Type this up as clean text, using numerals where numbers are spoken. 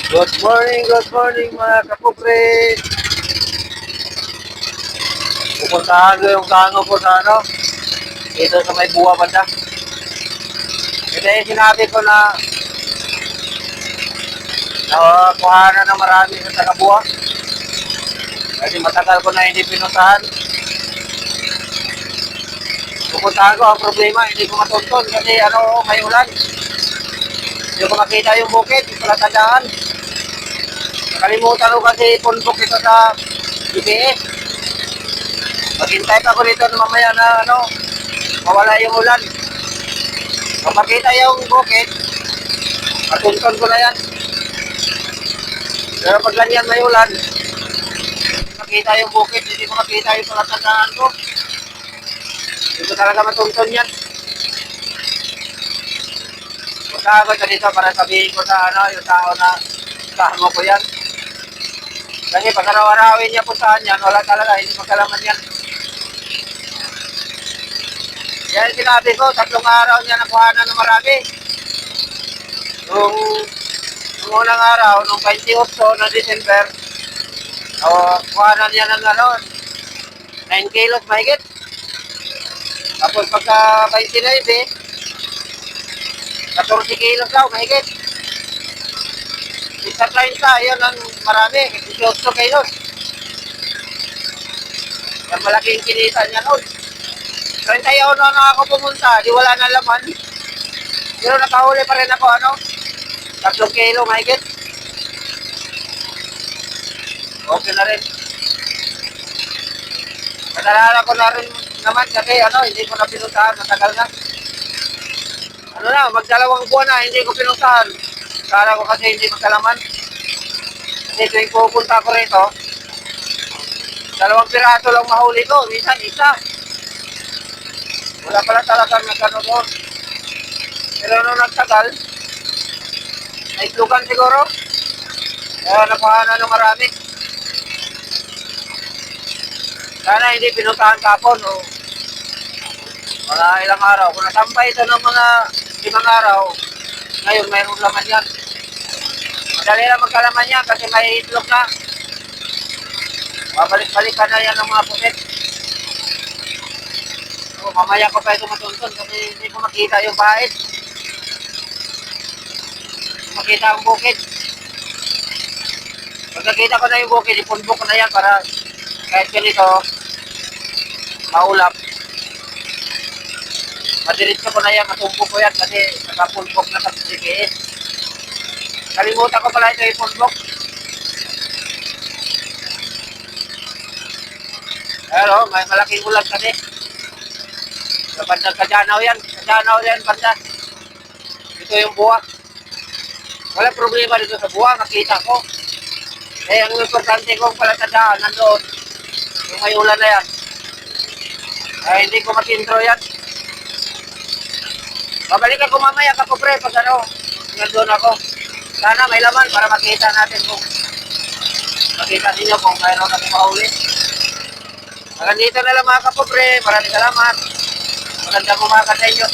Good morning mga kapupre. Pupuntahan ko yung kano ko sa ano, dito sa may buwa banda. Kasi sinabi ko na nakuhanan na marami sa taga-buwa. Kasi matagal ko na hindi pinuntahan. Pupuntahan ko, ang problema, hindi ko matuntun kasi may ulan. Hindi ko makita yung bukid, yung palatandaan. Nakalimutan ko kasi puntok ito sa GPS. Maghintay pa ko dito na mamaya na mawala yung ulan. Kung makita yung bukid, matuntun ko na yan. Pero pag ganyan may ulan, makita yung bukid, hindi ko makita yung palatandaan ko. Hindi ko talaga matuntun yan. Punta ako dito para sabihin ko sa yung tao na kasama ko yan. Kasi pag araw-arawin niya po saan yan, wala talaga, hindi magkalaman yan. Yan sinabi ko, 3 araw niya nakuhanan ng marami. Nung unang araw, nung 28 na December, kuhanan niya ng 9 kilos mahigit. Tapos pagka 29, 14 kilos daw mahigit. Isa 30, yun ang marami, 18 kilos. Ang malaking kinita niya nun. 31 na ako pumunta, di wala na laman. Pero nakahuli pa rin ako, 3 kilo mahigit. Okay na rin. Kadalala ko na rin naman kasi hindi ko na pinuntahan, matagal na. Magdalawang buwan na, hindi ko pinuntahan. Kala ko kasi hindi magkalaman. Kasi tuwing pupunta ko rito, 2 piraso lang mahuli ko, minsan isa. Wala pala talagang nagkano doon. Pero nung nagtagal, naitlugan siguro. Kaya nakuha ng marami. Sana hindi pinuntahan kapon o mga ilang araw. Kung natampay ito ng mga 5 araw, ngayon mayroon laman yan. Madali lang magkalaman yan kasi may itlog na. Babalik-balikan na yan ng mga pusit. So, mamaya ko pa ito matuntun kasi hindi ko makita yung bahid. Makita ang bukid. Pag nakita ko na yung bukid, ipunbok ko na yan para kahit ganito, maulap. Madiritso ko na yan, matumpok ko yan kasi nakapunbok na sa GPS. Kalimutan ko pala ito ipunbok. Pero may malaking ulan kasi. Sa bandang Kajanaw yan. Kajanaw yan, banda. Ito yung buwa. Walang problema dito sa buwa, makita ko. Eh, ang importante kong palatandaan, nandoon. Yung may ulan na yan. Ay, hindi ko matintro yan. Babalik ako mamaya, kapopre, pag nandun ako. Sana may laman para makita natin kung makita ninyo kung mayroon akong mahuli. Hanggang dito na lang mga kapopre. Maraming salamat. Magandang umaga sa inyo.